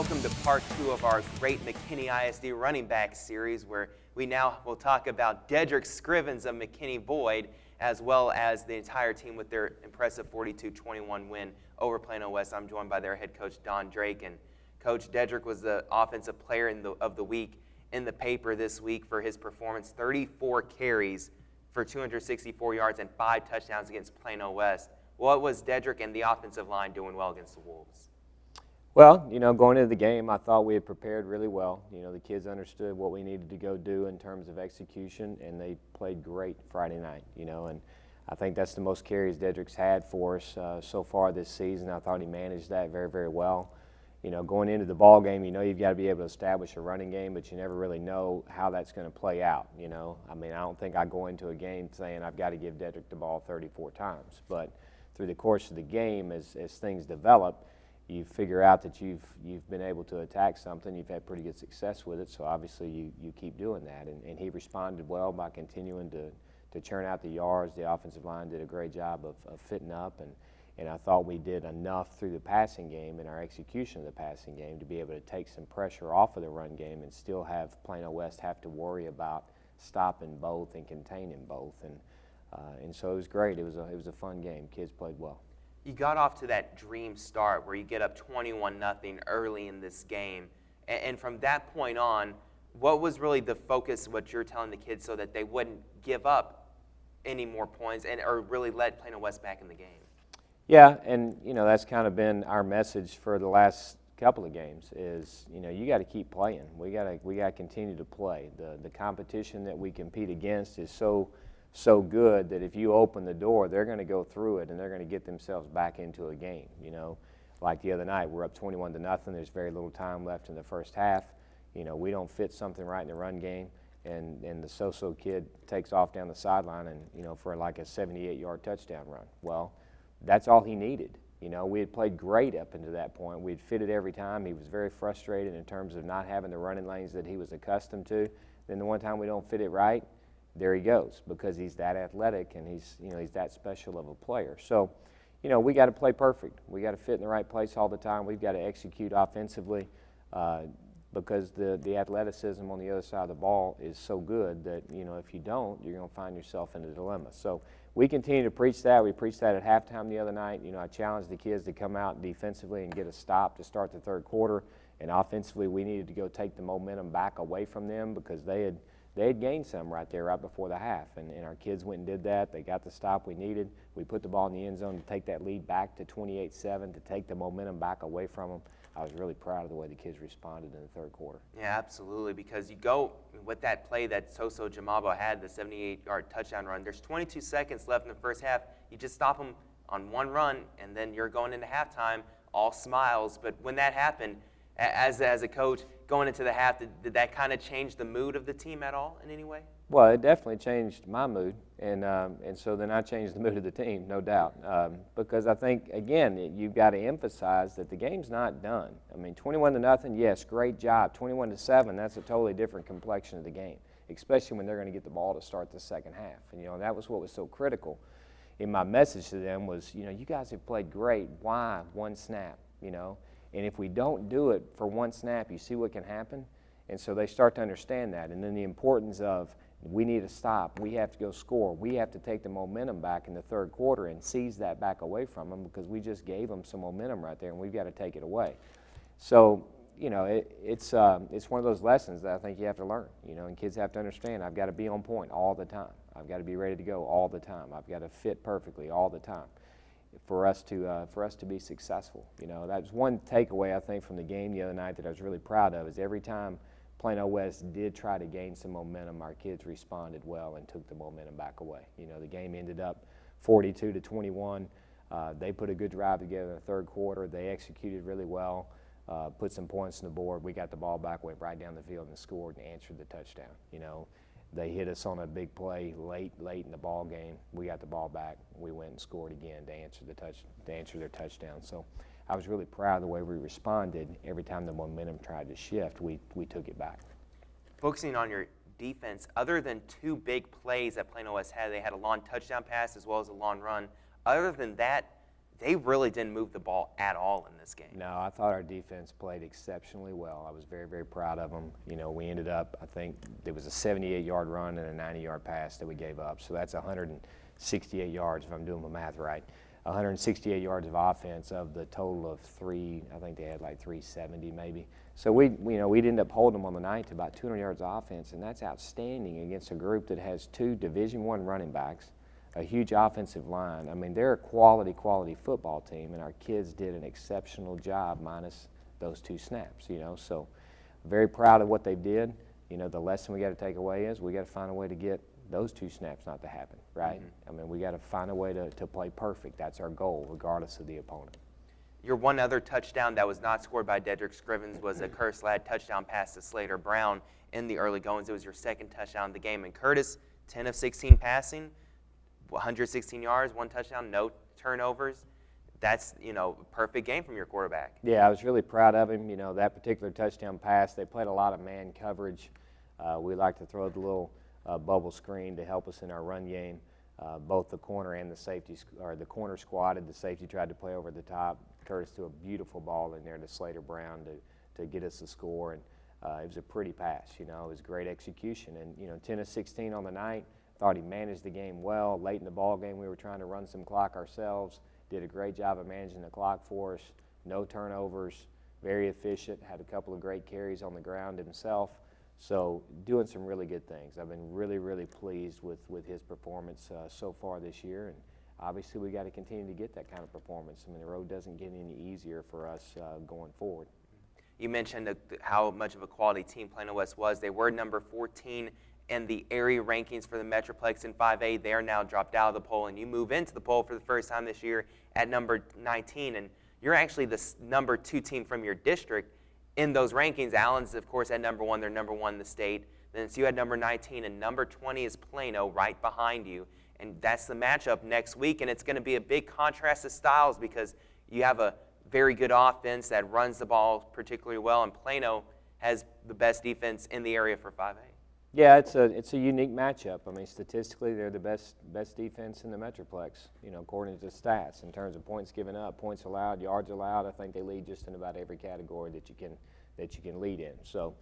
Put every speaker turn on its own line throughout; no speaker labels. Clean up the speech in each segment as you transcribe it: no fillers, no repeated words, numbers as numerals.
welcome to part 2 of our great McKinney ISD running back series, where we now will talk about Dedrick Scrivens of McKinney Boyd, as well as the entire team with their impressive 42-21 win over Plano West. I'm joined by their head coach, Don Drake, and Coach Dedrick was the offensive player of the week in the paper this week for his performance. 34 carries for 264 yards and 5 touchdowns against Plano West. What was Dedrick and the offensive line doing well against the Wolves?
Well, going into the game, I thought we had prepared really well. The kids understood what we needed to go do in terms of execution, and they played great Friday night, and I think that's the most carries Dedrick's had for us so far this season. I thought he managed that very, very well. Going into the ball game, you've got to be able to establish a running game, but you never really know how that's going to play out, I don't think I go into a game saying I've got to give Dedrick the ball 34 times, but through the course of the game, as things develop, you figure out that you've been able to attack something. You've had pretty good success with it, so obviously you keep doing that. And he responded well by continuing to churn out the yards. The offensive line did a great job of fitting up, and I thought we did enough through the passing game and our execution of the passing game to be able to take some pressure off of the run game and still have Plano West have to worry about stopping both and containing both. And so it was great. It was a fun game. Kids played well.
You got off to that dream start where you get up 21-0 early in this game. And from that point on, what was really the focus, what you're telling the kids, so that they wouldn't give up any more points or really let Plano West back in the game?
Yeah, and that's kind of been our message for the last couple of games is, you got to keep playing. We got to continue to play. The competition that we compete against is so good that if you open the door, they're going to go through it and they're going to get themselves back into a game. Like the other night, we're up 21-0. There's very little time left in the first half. We don't fit something right in the run game, and the so-so kid takes off down the sideline and for like a 78-yard touchdown run. Well, that's all he needed. We had played great up until that point. We had fit it every time. He was very frustrated in terms of not having the running lanes that he was accustomed to. Then the one time we don't fit it right, there he goes, because he's that athletic and he's that special of a player. So, we got to play perfect. We got to fit in the right place all the time. We've got to execute offensively because the athleticism on the other side of the ball is so good that, if you don't, you're going to find yourself in a dilemma. So we continue to preach that. We preached that at halftime the other night. I challenged the kids to come out defensively and get a stop to start the third quarter. And offensively, we needed to go take the momentum back away from them because they had gained some right before the half, and our kids went and did that. They got the stop we needed. We put the ball in the end zone to take that lead back to 28-7, to take the momentum back away from them. I was really proud of the way the kids responded in the third quarter.
Yeah, absolutely, because you go with that play that Soso Jamabo had, the 78-yard touchdown run. There's 22 seconds left in the first half. You just stop them on one run, and then you're going into halftime all smiles. But when that happened, as a coach, going into the half, did that kind of change the mood of the team at all in any way?
Well, it definitely changed my mood, and so then I changed the mood of the team, no doubt, because I think, again, you've got to emphasize that the game's not done. 21-0, yes, great job. 21-7, that's a totally different complexion of the game, especially when they're going to get the ball to start the second half. And, that was what was so critical in my message to them was, you guys have played great. Why one snap, And if we don't do it for one snap, you see what can happen? And so they start to understand that. And then the importance of we need to stop. We have to go score. We have to take the momentum back in the third quarter and seize that back away from them because we just gave them some momentum right there, and we've got to take it away. So, it's one of those lessons that I think you have to learn, and kids have to understand I've got to be on point all the time. I've got to be ready to go all the time. I've got to fit perfectly all the time for us to be successful. That's one takeaway I think from the game the other night that I was really proud of is every time Plano West did try to gain some momentum, our kids responded well and took the momentum back away. The game ended up 42-21. They put a good drive together in the third quarter. They executed really well, put some points on the board. We got the ball back, went right down the field and scored and answered the touchdown. They hit us on a big play late in the ball game. We got the ball back. We went and scored again to answer their touchdown. So I was really proud of the way we responded. Every time the momentum tried to shift, we took it back.
Focusing on your defense, other than 2 big plays that Plano West had, they had a long touchdown pass as well as a long run. Other than that, they really didn't move the ball at all in this game.
No, I thought our defense played exceptionally well. I was very, very proud of them. You know, we ended up, I think there was a 78-yard run and a 90-yard pass that we gave up. So that's 168 yards, if I'm doing my math right. 168 yards of offense of the total of I think they had like 370 maybe. So we'd end up holding them on the night to about 200 yards of offense, and that's outstanding against a group that has 2 Division I running backs, a huge offensive line. I mean, they're a quality football team, and our kids did an exceptional job minus those 2 snaps, you know. So very proud of what they did. You know, the lesson we got to take away is we got to find a way to get those 2 snaps not to happen, right? Mm-hmm. I mean, we got to find a way to play perfect. That's our goal, regardless of the opponent.
Your one other touchdown that was not scored by Dedrick Scrivens was a Curtis Ladd touchdown pass to Slater Brown in the early goings. It was your second touchdown of the game. And Curtis, 10 of 16 passing, 116 yards, 1 touchdown, no turnovers. That's, you know, a perfect game from your quarterback.
Yeah, I was really proud of him. You know, that particular touchdown pass, they played a lot of man coverage. We like to throw the little bubble screen to help us in our run game. Both the corner and the safety, or the corner squatted, the safety tried to play over the top. Curtis threw a beautiful ball in there to Slater Brown to get us the score, and it was a pretty pass. You know, it was great execution, and you know, 10 of 16 on the night. Thought he managed the game well. Late in the ball game, we were trying to run some clock ourselves. Did a great job of managing the clock for us. No turnovers, very efficient. Had a couple of great carries on the ground himself. So doing some really good things. I've been really, really pleased with his performance so far this year, and obviously we got to continue to get that kind of performance. I mean, the road doesn't get any easier for us going forward.
You mentioned how much of a quality team Plano West was. They were number 14 in the area rankings for the Metroplex in 5A. They are now dropped out of the poll, and you move into the poll for the first time this year at number 19, and you're actually the number 2 team from your district in those rankings. Allen's, of course, at number 1. They're number 1 in the state. Then it's you at number 19, and number 20 is Plano right behind you. And that's the matchup next week, and it's going to be a big contrast of styles because you have a very good offense that runs the ball particularly well, and Plano has the best defense in the area for 5A.
Yeah, it's a unique matchup. I mean, statistically, they're the best defense in the Metroplex, you know, according to stats. In terms of points given up, points allowed, yards allowed, I think they lead just in about every category that you can lead in. So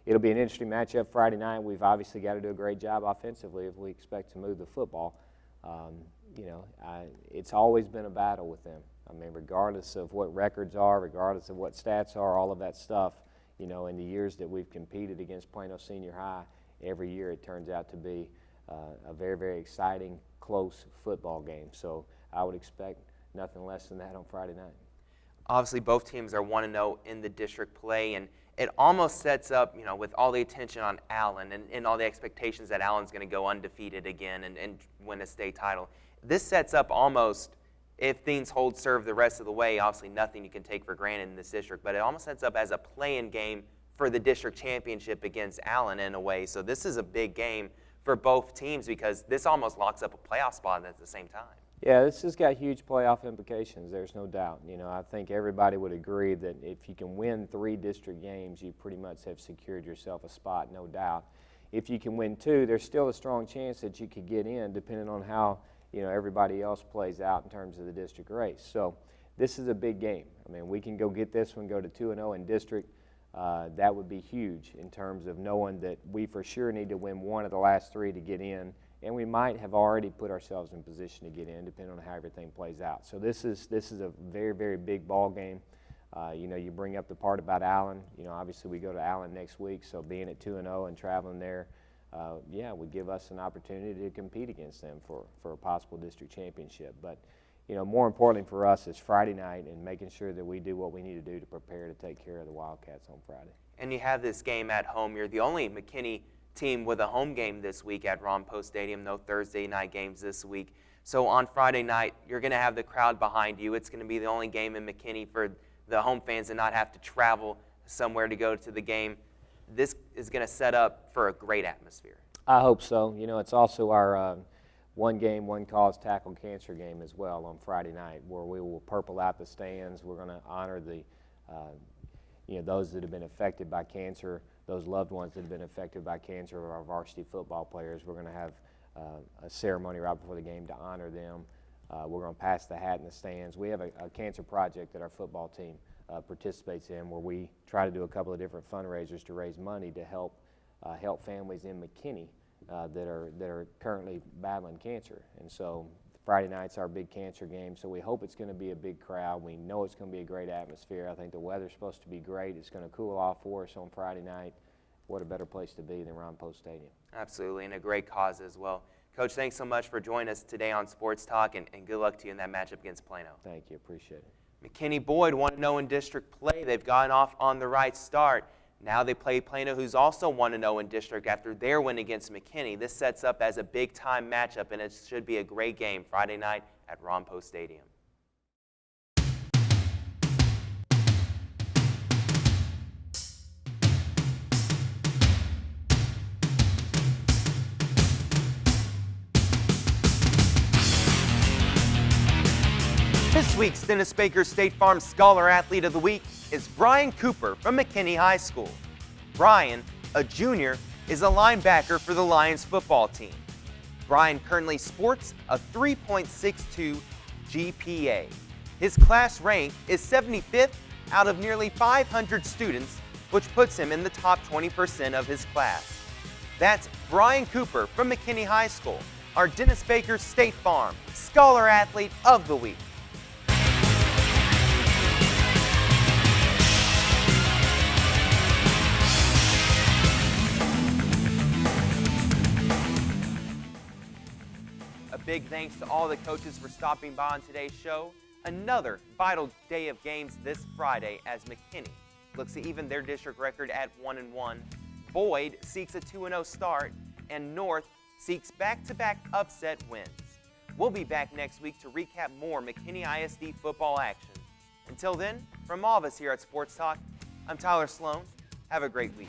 it'll be an interesting matchup Friday night. We've obviously got to do a great job offensively if we expect to move the football. You know, it's always been a battle with them. I mean, regardless of what records are, regardless of what stats are, all of that stuff, you know, in the years that we've competed against Plano Senior High, every year it turns out to be a very, very exciting, close football game. So I would expect nothing less than that on Friday night.
Obviously, both teams are 1-0 in the district play, and it almost sets up, you know, with all the attention on Allen and all the expectations that Allen's going to go undefeated again and win a state title. This sets up almost, if things hold serve the rest of the way, obviously nothing you can take for granted in this district, but it almost sets up as a play-in game for the district championship against Allen in a way. So this is a big game for both teams because this almost locks up a playoff spot at the same time.
Yeah, this has got huge playoff implications, there's no doubt. You know, I think everybody would agree that if you can win 3 district games, you pretty much have secured yourself a spot, no doubt. If you can win 2, there's still a strong chance that you could get in depending on how, you know, everybody else plays out in terms of the district race. So this is a big game. I mean, we can go get this one, go to 2-0 in district. That would be huge in terms of knowing that we for sure need to win 1 of the last 3 to get in, and we might have already put ourselves in position to get in depending on how everything plays out. So this is a very, very big ball game. You know, you bring up the part about Allen. You know, obviously we go to Allen next week, so being at 2-0 and traveling there, yeah, would give us an opportunity to compete against them for a possible district championship. But you know, more importantly for us is Friday night and making sure that we do what we need to do to prepare to take care of the Wildcats on Friday.
And you have this game at home. You're the only McKinney team with a home game this week at Ron Post Stadium. No Thursday night games this week. So on Friday night, you're going to have the crowd behind you. It's going to be the only game in McKinney for the home fans to not have to travel somewhere to go to the game. This is going to set up for a great atmosphere.
I hope so. You know, it's also our one game, one cause tackle cancer game as well on Friday night, where we will purple out the stands. We're going to honor the, you know, those that have been affected by cancer, those loved ones that have been affected by cancer, or our varsity football players. We're going to have a ceremony right before the game to honor them. We're going to pass the hat in the stands. We have a cancer project that our football team participates in, where we try to do a couple of different fundraisers to raise money to help families in McKinney that are currently battling cancer. And so Friday night's our big cancer game, so we hope it's going to be a big crowd. We know it's going to be a great atmosphere. I think the weather's supposed to be great. It's going to cool off for us on Friday night. What a better place to be than Ron Post Stadium.
Absolutely, and a great cause as well. Coach, thanks so much for joining us today on Sports Talk, and good luck to you in that matchup against Plano.
Thank you. Appreciate it.
McKinney Boyd 1-0 in district play. They've gotten off on the right start. Now they play Plano, who's also 1-0 in district after their win against McKinney. This sets up as a big-time matchup, and it should be a great game Friday night at Ron Post Stadium. This week's Dennis Baker State Farm Scholar Athlete of the Week is Brian Cooper from McKinney High School. Brian, a junior, is a linebacker for the Lions football team. Brian currently sports a 3.62 GPA. His class rank is 75th out of nearly 500 students, which puts him in the top 20% of his class. That's Brian Cooper from McKinney High School, our Dennis Baker State Farm Scholar Athlete of the Week. Big thanks to all the coaches for stopping by on today's show. Another vital day of games this Friday as McKinney looks to even their district record at 1-1. Boyd seeks a 2-0 start, and North seeks back-to-back upset wins. We'll be back next week to recap more McKinney ISD football action. Until then, from all of us here at Sports Talk, I'm Tyler Sloan. Have a great week.